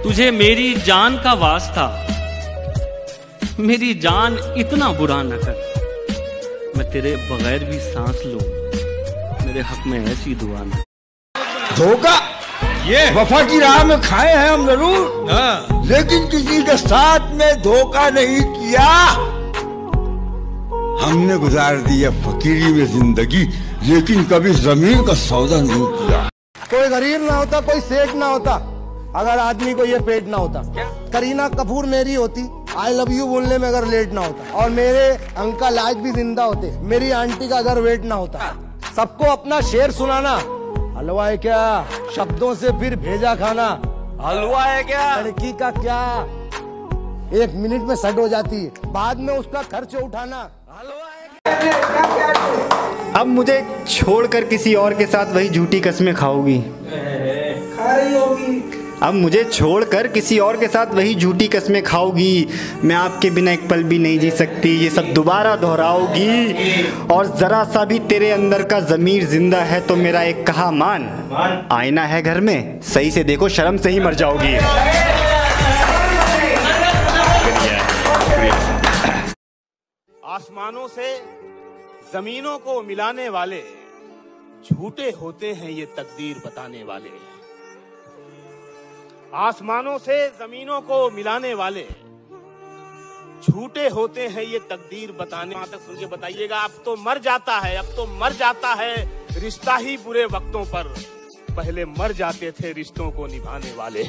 तुझे मेरी जान का वास्ता, मेरी जान इतना बुरा न कर, मैं तेरे बगैर भी सांस लूं, मेरे हक में ऐसी दुआ न। धोखा ये वफा की राह में खाए हैं हम जरूर, लेकिन किसी के साथ में धोखा नहीं किया। हमने गुजार दी है फकीरी में जिंदगी, लेकिन कभी जमीन का सौदा नहीं किया। कोई गरीब ना होता, कोई सेठ ना होता, अगर आदमी को ये पेट ना होता। करीना कपूर मेरी होती, आई लव यू बोलने में अगर लेट ना होता, और मेरे अंकल आज भी जिंदा होते, मेरी आंटी का अगर वेट ना होता। सबको अपना शेर सुनाना, हलवा है क्या, शब्दों से फिर भेजा खाना, हलवा है क्या, लड़की का क्या 1 मिनट में सेट हो जाती है, बाद में उसका खर्च उठाना, हलवा है क्या। अब मुझे छोड़कर किसी और के साथ वही झूठी कस्में खाओगी, खा रही होगी। अब मुझे छोड़कर किसी और के साथ वही झूठी कस्में खाओगी, मैं आपके बिना एक पल भी नहीं जी सकती, ये सब दोबारा दोहराओगी। और जरा सा भी तेरे अंदर का ज़मीर जिंदा है तो मेरा एक कहा मान, आईना है घर में, सही से देखो शर्म से ही मर जाओगी। आसमानों से जमीनों को मिलाने वाले झूठे होते हैं ये तकदीर बताने वाले। आसमानों से जमीनों को मिलाने वाले झूठे होते हैं ये तकदीर बताने। वहां तक सुन के बताइएगा। अब तो मर जाता है, अब तो मर जाता है रिश्ता ही बुरे वक्तों पर, पहले मर जाते थे रिश्तों को निभाने वाले।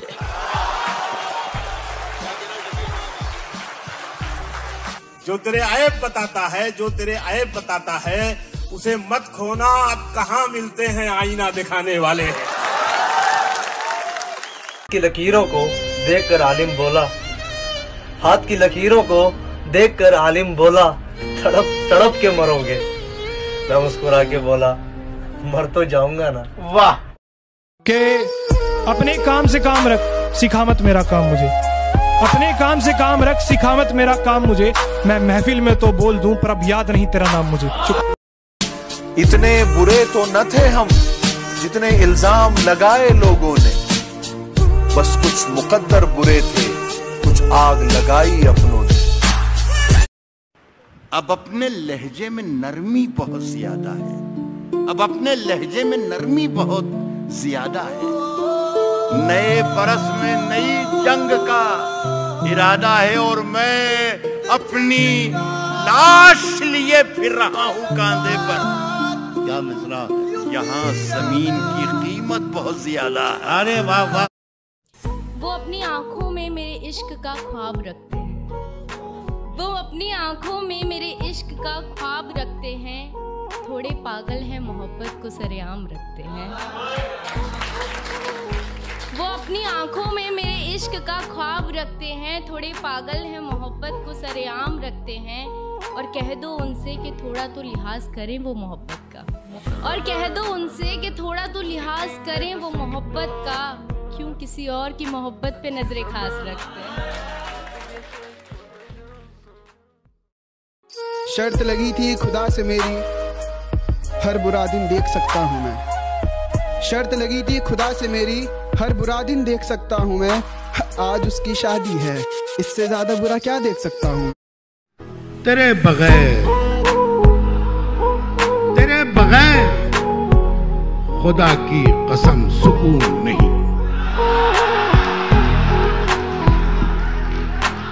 जो तेरे ऐब बताता है, जो तेरे ऐब बताता है, उसे मत खोना, अब कहाँ मिलते हैं आईना दिखाने वाले। की लकीरों को देखकर आलिम बोला, हाथ की लकीरों को देखकर आलिम बोला, तड़प तड़प के मरोगे। मैं मुस्कुरा के बोला, मर तो जाऊंगा ना। वाह। के अपने काम से काम रख, सिखा मत मेरा काम मुझे, अपने काम से काम रख, सिखा मत मेरा काम मुझे। मैं महफिल में तो बोल दूं पर अब याद नहीं तेरा नाम मुझे। इतने बुरे तो न थे हम जितने इल्जाम लगाए लोगों ने, बस कुछ मुकद्दर बुरे थे, कुछ आग लगाई अपनों ने। अब अपने लहजे में नरमी बहुत ज्यादा है, अब अपने लहजे में नरमी बहुत ज्यादा है। नए बरस में नई जंग का इरादा है और मैं अपनी लाश लिए फिर रहा हूं कांधे पर। क्या मिसरा, यहाँ जमीन की कीमत बहुत ज्यादा है। अरे वाह वाह। वो अपनी आंखों में मेरे इश्क का ख्वाब रखते हैं, वो अपनी आंखों में मेरे इश्क का ख्वाब रखते हैं, थोड़े पागल हैं मोहब्बत को सरेआम रखते हैं। वो अपनी आंखों में मेरे इश्क का ख्वाब रखते हैं, थोड़े पागल हैं मोहब्बत को सरेआम रखते हैं। और कह दो उनसे कि थोड़ा तो लिहाज करें वो मोहब्बत का, और कह दो उनसे कि थोड़ा तो लिहाज करें वो मोहब्बत का, क्यों किसी और की मोहब्बत पे नजरें खास रखते हैं। शर्त लगी थी खुदा से मेरी, हर बुरा दिन देख सकता हूँ मैं। शर्त लगी थी खुदा से मेरी, हर बुरा दिन देख सकता हूँ मैं। आज उसकी शादी है, इससे ज्यादा बुरा क्या देख सकता हूँ। तेरे बगैर खुदा की कसम सुकून नहीं,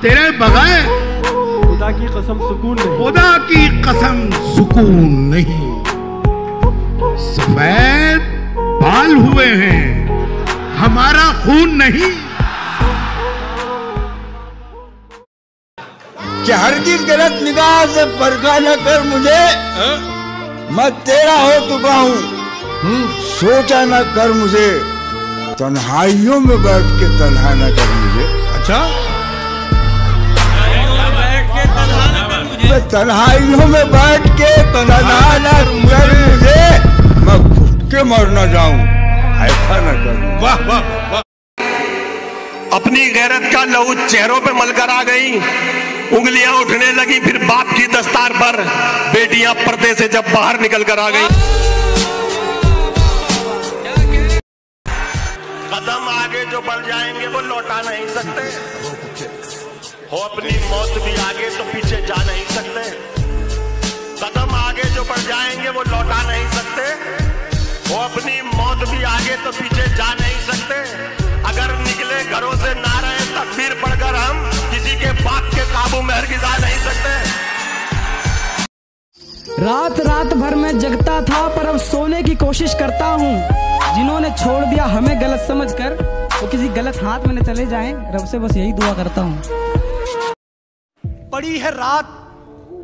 तेरे बगैर खुदा की कसम सुकून नहीं, खुदा की कसम सुकून नहीं। सफेद बाल हुए हैं, हमारा खून नहीं। कि हरगिज़ गलत निगाह से परखा न कर मुझे, मैं तेरा हो चुका हूँ, सोचा न कर मुझे, तन्हाइयों में बैठ के तन्हा न कर मुझे। अच्छा, तन्हाइयों में बैठ के तन्हा न कर मुझे, मैं घुट के मर न जाऊं, ऐसा न करूं। वाह वाह वाह। अपनी गैरत का लहू चेहरों पे मलकर आ गई, उंगलियां उठने लगी फिर बाप की दस्तार पर, बेटियां पर्दे से जब बाहर निकल कर आ गई। कदम आगे जो बढ़ जाएंगे वो लौटा नहीं सकते, हो अपनी मौत भी आगे तो पीछे जा नहीं सकते। कदम आगे जो बढ़ जाएंगे वो लौटा नहीं सकते, वो अपनी मौत भी आगे तो पीछे जा नहीं सकते। अगर निकले घरों से ना रहे तकदीर पढ़कर हम किसी के बाप के काबू में हरगिज़ आ नहीं सकते। रात रात भर मैं जगता था पर अब सोने की कोशिश करता हूँ। जिन्होंने छोड़ दिया हमें गलत समझकर वो किसी गलत हाथ में न चले जाएं, रब से बस यही दुआ करता हूँ। पड़ी है रात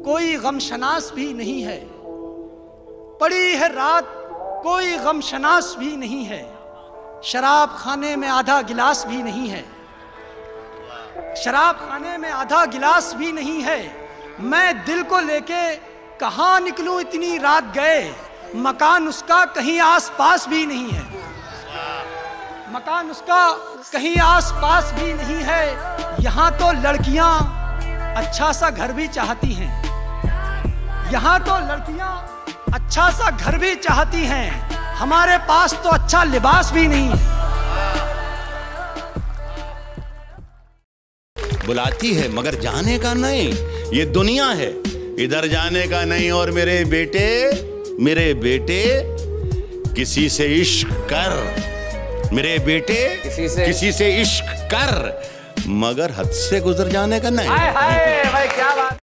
कोई गमशनास भी नहीं है, पड़ी है रात कोई गमशनास भी नहीं है। शराब खाने में आधा गिलास भी नहीं है, शराब खाने में आधा गिलास भी नहीं है। मैं दिल को लेके कहाँ निकलूं इतनी रात गए, मकान उसका कहीं आस पास भी नहीं है, मकान उसका कहीं आस पास भी नहीं है। यहाँ तो लड़कियाँ अच्छा सा घर भी चाहती हैं, यहाँ तो लड़कियाँ अच्छा सा घर भी चाहती हैं, हमारे पास तो अच्छा लिबास भी नहीं है। बुलाती है मगर जाने का नहीं, ये दुनिया है इधर जाने का नहीं। और मेरे बेटे किसी से इश्क कर, मेरे बेटे किसी से इश्क कर, मगर हद से गुजर जाने का नहीं। हाय हाय भाई क्या बात।